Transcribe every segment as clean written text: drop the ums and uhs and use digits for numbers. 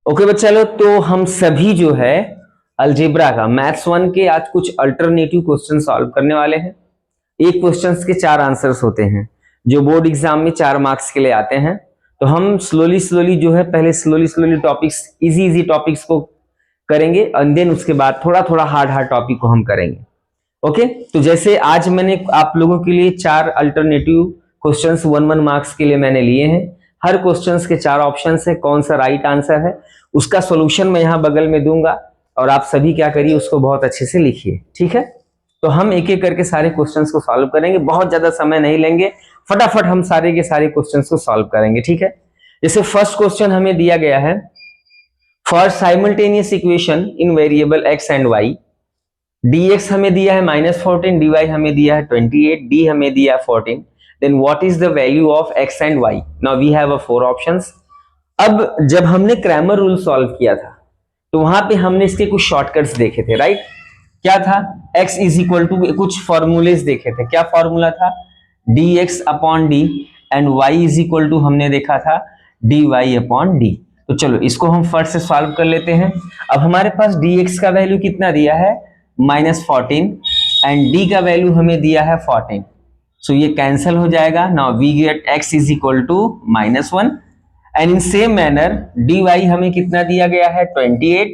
Okay बच्चा लोग, तो हम सभी जो है अलजेब्रा का मैथ्स 1 के आज कुछ अल्टरनेटिव क्वेश्चन सॉल्व करने वाले हैं। एक क्वेश्चन के 4 आंसर्स होते हैं जो बोर्ड एग्जाम में 4 मार्क्स के लिए आते हैं। तो हम स्लोली जो है पहले स्लोली टॉपिक्स, इजी टॉपिक्स को करेंगे और देन उसके बाद थोड़ा हार्ड टॉपिक को हम करेंगे। ओके, तो जैसे आज मैंने आप लोगों के लिए 4 अल्टरनेटिव क्वेश्चंस 1 मार्क्स के लिए मैंने लिए हैं। हर क्वेश्चंस के 4 ऑप्शंस है, कौन सा राइट आंसर है उसका सॉल्यूशन मैं यहां बगल में दूंगा और आप सभी क्या करिए उसको बहुत अच्छे से लिखिए, ठीक है। तो हम एक एक करके सारे क्वेश्चंस को सॉल्व करेंगे, बहुत ज्यादा समय नहीं लेंगे, फटाफट हम सारे के सारे क्वेश्चंस को सॉल्व करेंगे, ठीक है। जैसे फर्स्ट क्वेश्चन हमें दिया गया है, for simultaneous equation in variable x and y, dx हमें दिया है -14, dy हमें दिया है 28, d हमें दिया है 14, then what is the value of x and y? Now we have a 4 options। अब जब हमने क्रैमर रूल सॉल्व किया था तो वहां पे हमने इसके कुछ शॉर्टकट्स देखे थे, राइट। क्या था, x इज इक्वल टू कुछ फॉर्मूलेस देखे थे। क्या फॉर्मूला था, dx upon d and y is equal to हमने देखा था dy अपॉन d। तो चलो इसको हम फर्स्ट से सॉल्व कर लेते हैं। अब हमारे पास dx का वैल्यू कितना दिया है -14 एंड d का वैल्यू हमें दिया है 14, सो ये कैंसिल हो जाएगा। Now we get x is equal to -1 and in same manner dy हमें कितना दिया गया है 28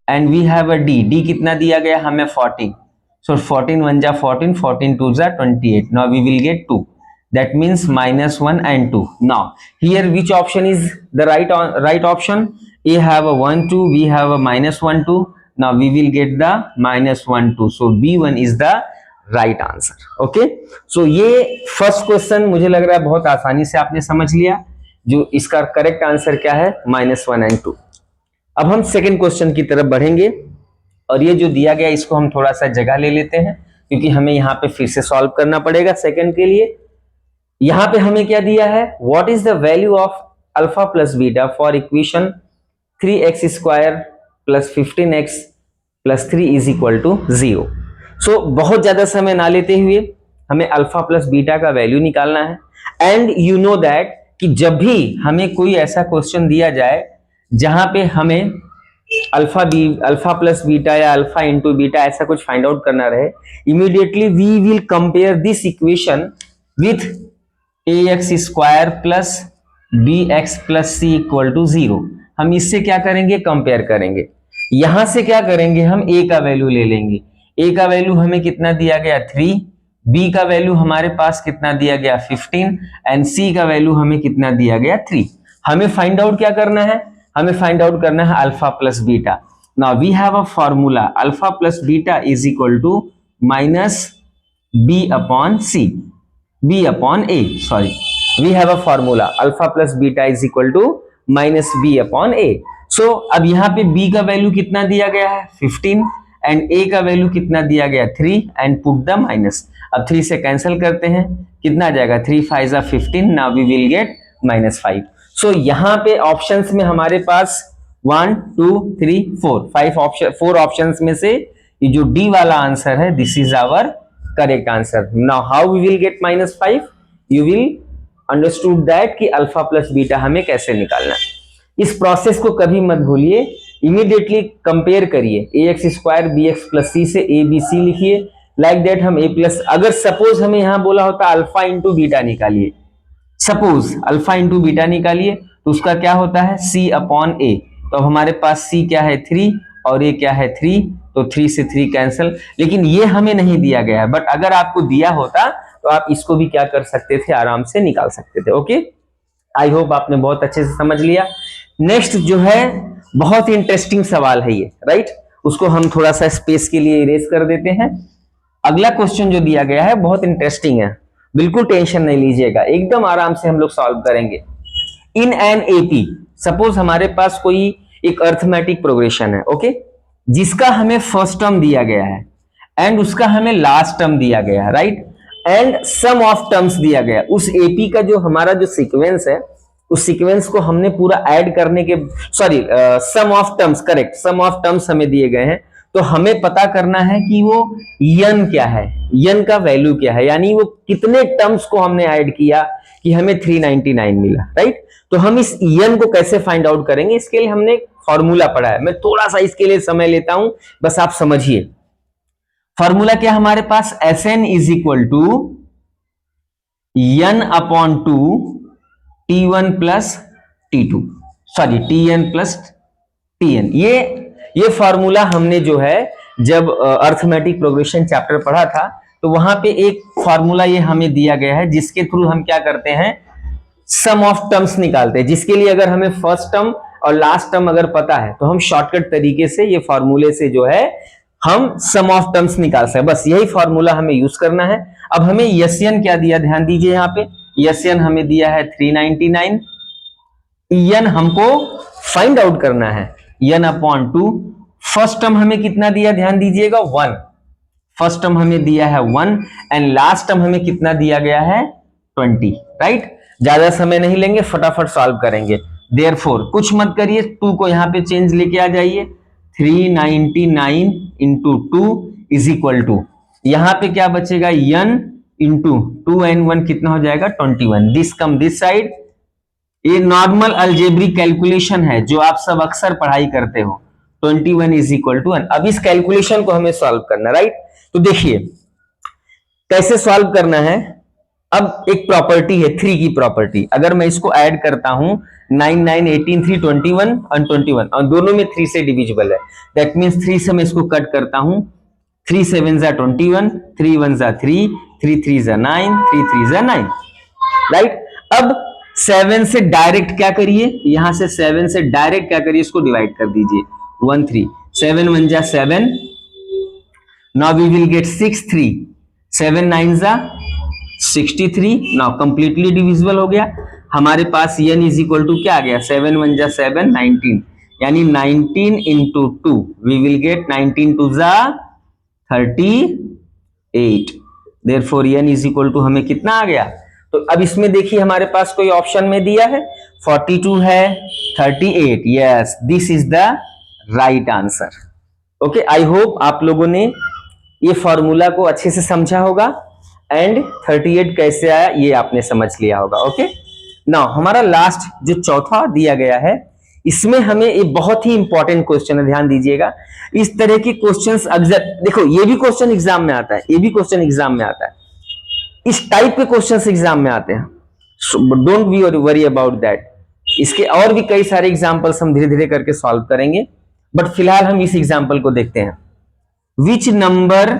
and we have a d कितना दिया गया हमें 14, सो 14 1 जा 14, 14 2 जा 28। Now we will get 2, that means -1 and 2। now here which option is the right option? A have a 1 2, we have a -1 2, now we will get the -1 2, so B1 is the right answer। okay, so ये first question मुझे लग रहा है बहुत आसानी से आपने समझ लिया, जो इसका करेक्ट आंसर क्या है -1 and 2। अब हम सेकंड क्वेश्चन की तरफ बढ़ेंगे और ये जो दिया गया इसको हम थोड़ा सा जगह ले लेते हैं क्योंकि हमें यहाँ पे फिर से सॉल्व करना पड़ेगा सेकंड के लिए। यहां पे हमें क्या दिया है, what is the value of alpha plus beta for equation 3x² plus 15x plus 3 is equal to 0। सो बहुत ज्यादा समय ना लेते हुए हमें अल्फा प्लस बीटा का वैल्यू निकालना है। एंड यू नो दैट कि जब भी हमें कोई ऐसा क्वेश्चन दिया जाए जहां पे हमें अल्फा प्लस बीटा या अल्फा इंटू बीटा ऐसा कुछ फाइंड आउट करना रहे, immediately we will compare this equation with ax² plus bx plus c equal to 0। हम इससे क्या करेंगे, कंपेयर करेंगे। यहां से क्या करेंगे, हम a का वैल्यू ले लेंगे। a का वैल्यू हमें कितना दिया गया 3, b का वैल्यू हमारे पास कितना दिया गया 15 एंड c का वैल्यू हमें कितना दिया गया 3। हमें फाइंड आउट क्या करना है, हमें फाइंड आउट करना है alpha plus beta. Now we have a formula alpha plus beta is equal to -b upon c, b upon a, sorry, we have a formula alpha plus beta is equal to -b upon a। so अब यहाँ पे b का value कितना दिया गया है 15 and a का value कितना दिया गया 3 एंड पुट द माइनस। अब 3 से कैंसिल करते हैं, कितना आ जाएगा 3 5 जा 15, नाउ वी विल गेट -5। सो यहाँ पे ऑप्शंस में हमारे पास 1 2 3 4 4 ऑप्शंस में से ये जो d वाला आंसर है this is our correct answer. Now how we will get -5, you will understood that कि अल्फा प्लस बीटा हमें कैसे निकालना है। इस प्रोसेस को कभी मत भूलिए, इमीडिएटली कंपेयर करिए ax² bx प्लस c से a b c लिखिए, लाइक दैट हम a प्लस, अगर सपोज हमें यहां बोला होता अल्फा इंटू बीटा निकालिए, सपोज अल्फा इंटू बीटा निकालिए तो उसका क्या होता है c अपॉन a। तो हमारे पास c क्या है 3 और a क्या है 3, तो 3 से 3 कैंसिल। लेकिन ये हमें नहीं दिया गया है, बट अगर आपको दिया होता तो आप इसको भी क्या कर सकते थे, आराम से निकाल सकते थे। ओके, आई होप आपने बहुत अच्छे से समझ लिया। नेक्स्ट जो है बहुत ही इंटरेस्टिंग सवाल है ये, राइट, उसको हम थोड़ा सा स्पेस के लिए इरेज कर देते हैं। अगला क्वेश्चन जो दिया गया है बहुत इंटरेस्टिंग है, बिल्कुल टेंशन नहीं लीजिएगा, एकदम आराम से हम लोग सॉल्व करेंगे। इन एन एपी, सपोज हमारे पास कोई एक अर्थमेटिक प्रोग्रेशन है, ओके, जिसका हमें फर्स्ट टर्म दिया गया है एंड उसका हमें लास्ट टर्म दिया गया है, right, and sum of terms दिया गया। उस एपी का जो हमारा जो सीक्वेंस है उस सीक्वेंस को हमने पूरा ऐड करने के, sorry, sum of terms, correct, sum of terms हमें दिए गए हैं। तो हमें पता करना है कि वो यन क्या है, यन का वैल्यू क्या है, यानी वो कितने टर्म्स को हमने ऐड किया कि कि हमें 399 मिला, राइट। तो हम इस n को कैसे फाइंड आउट करेंगे, इसके लिए हमने फॉर्मूला पढ़ा है। मैं थोड़ा सा इसके लिए समय लेता हूं, बस आप समझिए। फॉर्मूला क्या हमारे पास, Sn is equal to n upon 2 T1 plus T2, sorry Tn plus Tn। ये फॉर्मूला हमने जो है जब अर्थमेटिक प्रोग्रेशन चैप्टर पढ़ा था, तो वहां पे एक फॉर्मूला ये हमें दिया गया है, जिसके थ्रू हम क्या करते हैं, सम ऑफ टर्म्स निकालते हैं। जिसके लिए अगर हमें फर्स्ट टर्म और लास्ट टर्म अगर पता है, तो हम शॉर्टकट तरीके से ये फॉर्मूले से जो है हम सम ऑफ टर्म्स निकाल सकते हैं। बस यही फॉर्मूला हमें यूज करना है। अब हमें यन क्या दिया, ध्यान दीजिए यहाँ पे, यन हमें दिया है 399, यन हमको फाइंड आउट करना है, n अपॉन 2। फर्स्ट टर्म हमें कितना दिया, ध्यान दीजिएगा 1, फर्स्ट टर्म हमें दिया है 1 एंड लास्ट टर्म हमें कितना दिया गया है 20, राइट। ज्यादा समय नहीं लेंगे, फटाफट सॉल्व करेंगे। देयरफॉर कुछ मत करिए, 2 को यहां पे चेंज लेके आ जाइए, 399 इंटू 2 इज इक्वल टू, यहां पे क्या बचेगा, n इंटू 2 and 1 कितना हो जाएगा 21, दिस कम दिस साइड। ये नॉर्मल अलजेब्रिक कैलकुलेशन है जो आप सब अक्सर पढ़ाई करते हो, 21 इज इक्वल टू 1। अब इस कैलकुलेशन को हमें सॉल्व करना, राइट। तो देखिए कैसे सॉल्व करना है। अब एक प्रॉपर्टी है 3 की प्रॉपर्टी, अगर मैं इसको ऐड करता हूं 9 9 18 3 21 और 21 और दोनों में 3 से डिविजिबल है, दैट मींस 3 से मैं इसको कट करता हूं, 3 7 जा 21, 3 1 जा 3, 3 3 जा 9, 3 3 जा 9, राइट। अब 7 से डायरेक्ट क्या करिए, यहां से 7 से डायरेक्ट क्या करिए, इसको डिवाइड कर दीजिए 1 3, 7 1 जा 7, नाउ वी विल गेट 6 3, 7 9 जा 63, नाउ कंप्लीटली डिविजिबल हो गया। हमारे पास n इज इक्वल टू क्या आ गया, 7 1 जा 7 19, यानी 19 इंटू 2 वी विल गेट 19 2 जा 38, therefore n is equal to हमें कितना आ गया। तो अब इसमें देखिए हमारे पास कोई ऑप्शन में दिया है 42 है 38, yes this is the right answer. Okay, I hope आप लोगों ने ये फॉर्मूला को अच्छे से समझा होगा एंड 38 कैसे आया ये आपने समझ लिया होगा। ओके, नाउ हमारा लास्ट जो चौथा दिया गया है, इसमें हमें एक बहुत ही इंपॉर्टेंट क्वेश्चन है, ध्यान दीजिएगा। इस तरह के क्वेश्चंस अक्सर, देखो ये भी क्वेश्चन एग्जाम में आता है, ये भी क्वेश्चन एग्जाम में आता है, इस टाइप के क्वेश्चंस एग्जाम में आते हैं, don't be worry about that. इसके और भी कई सारे एग्जांपल्स हम धीरे धीरे करके सॉल्व करेंगे, बट फिलहाल हम इस एग्जांपल को देखते हैं। Which number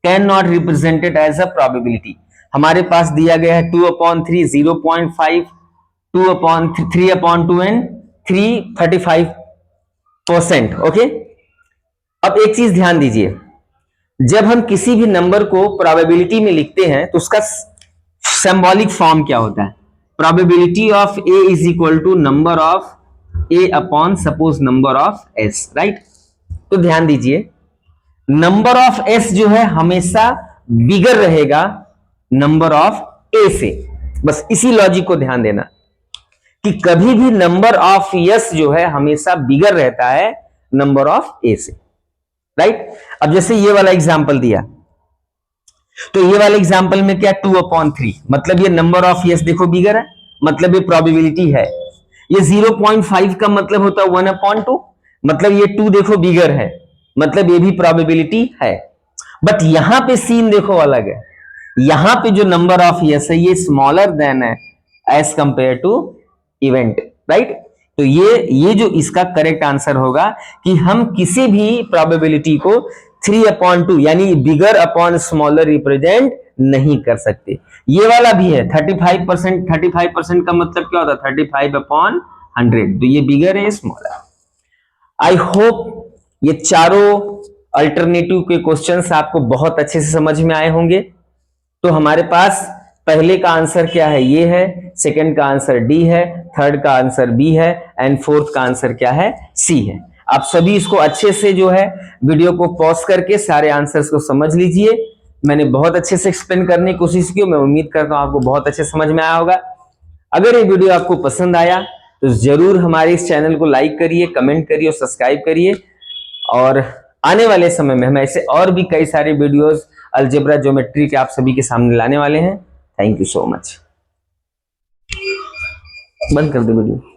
can not represented as a probability. हमारे पास दिया गया है 2/3, 0.5, 3/2 एंड 3 35%। ओके, अब एक चीज ध्यान दीजिए, जब हम किसी भी नंबर को प्रोबेबिलिटी में लिखते हैं तो उसका सिंबॉलिक फॉर्म क्या होता है, probability of A is equal to number of A upon suppose number of S, right. तो ध्यान दीजिए, नंबर ऑफ एस जो है हमेशा बिगर रहेगा नंबर ऑफ ए से, बस इसी लॉजिक को ध्यान देना कि कभी भी नंबर ऑफ एस जो है हमेशा बिगर रहता है नंबर ऑफ ए से, राइट। अब जैसे ये वाला एग्जांपल दिया, तो ये वाले एग्जांपल में क्या 2/3, मतलब ये नंबर ऑफ यस देखो बिगर है, मतलब ये प्रोबेबिलिटी है। ये 0.5 का मतलब होता है 1/2, मतलब ये 2 देखो बिगर है, मतलब ये भी प्रोबेबिलिटी है। बट यहां पे सीन देखो अलग है, यहां पे जो नंबर ऑफ यस है ये स्मॉलर देन है as compare to event, right. तो ये जो इसका करेक्ट आंसर होगा कि हम किसी भी प्रोबेबिलिटी को 3/2 यानी बिगर अपॉन स्मॉलर रिप्रेजेंट नहीं कर सकते। ये वाला भी है 35%, 35% का मतलब क्या होता है 35/100, तो ये बिगर है स्मॉलर। आई होप ये चारों अल्टरनेटिव के क्वेश्चंस आपको बहुत अच्छे से समझ में आए होंगे। तो हमारे पास पहले का आंसर क्या है, ये है, सेकंड का आंसर डी है, थर्ड का आंसर बी है एंड फोर्थ का आंसर क्या है, सी है। आप सभी इसको अच्छे से जो है वीडियो को पॉज करके सारे आंसर्स को समझ लीजिए। मैंने बहुत अच्छे से एक्सप्लेन करने की कोशिश की, मैं उम्मीद करता हूं आपको बहुत अच्छे समझ में आया होगा। अगर ये वीडियो आपको पसंद आया तो जरूर हमारे इस चैनल को लाइक करिए, कमेंट करिए और सब्सक्राइब करिए। और आने वाले समय में हम ऐसे और भी कई सारे वीडियोस अलजेब्रा ज्योमेट्री के आप सभी के सामने लाने वाले हैं। Thank you so much. बंद कर दो वीडियो।